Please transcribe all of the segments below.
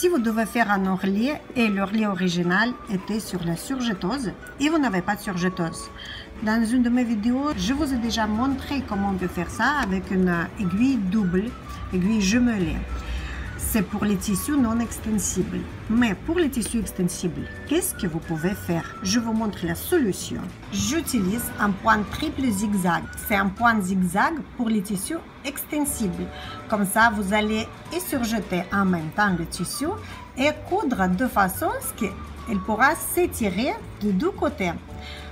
Si vous devez faire un ourlet et l'ourlet original était sur la surjeteuse et vous n'avez pas de surjeteuse, dans une de mes vidéos, je vous ai déjà montré comment on peut faire ça avec une aiguille double, aiguille jumelée. C'est pour les tissus non extensibles. Mais pour les tissus extensibles, qu'est-ce que vous pouvez faire? Je vous montre la solution. J'utilise un point triple zigzag. C'est un point zigzag pour les tissus extensibles. Comme ça, vous allez surjeter en même temps le tissu et coudre de façon à ce qu'il pourra s'étirer de deux côtés.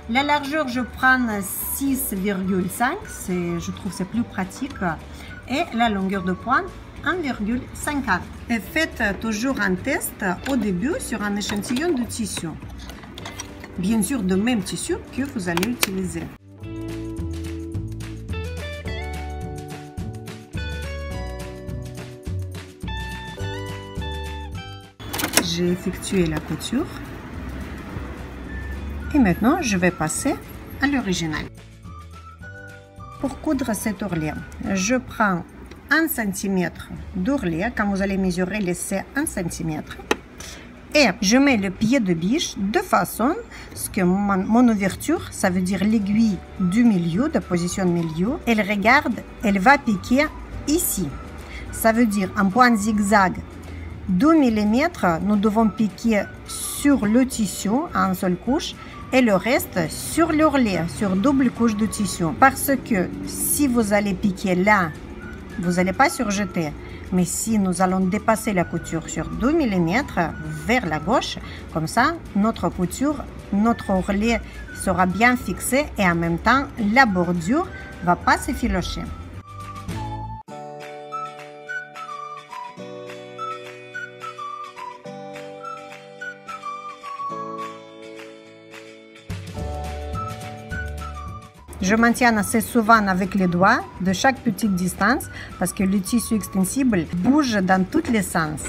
La largeur, je prends 6,5. Je trouve que c'est plus pratique. Et la longueur de pointe, 1,50. Et faites toujours un test au début sur un échantillon de tissu. Bien sûr, de même tissu que vous allez utiliser. J'ai effectué la couture. Et maintenant, je vais passer à l'original. Pour coudre cet ourlet, je prends 1 cm d'ourlet. Quand vous allez mesurer, laissez 1 cm. Et je mets le pied de biche de façon à ce que mon ouverture, ça veut dire l'aiguille du milieu, de position milieu, elle regarde, elle va piquer ici. Ça veut dire un point zigzag 2 mm, nous devons piquer sur le tissu en seule couche et le reste sur l'ourlet, sur double couche de tissu. Parce que si vous allez piquer là, vous n'allez pas surjeter. Mais si nous allons dépasser la couture sur 2 mm vers la gauche, comme ça, notre couture, notre ourlet sera bien fixé et en même temps, la bordure ne va pas s'effilocher. Je maintiens assez souvent avec les doigts de chaque petite distance parce que le tissu extensible bouge dans tous les sens.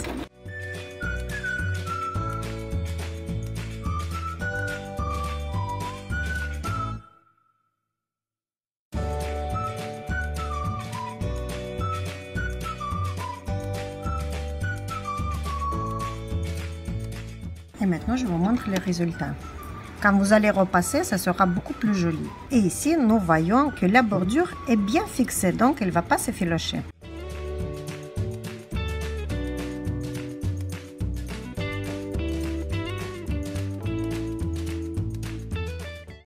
Et maintenant, je vous montre les résultats. Quand vous allez repasser, ça sera beaucoup plus joli. Et ici, nous voyons que la bordure est bien fixée, donc elle ne va pas s'effilocher.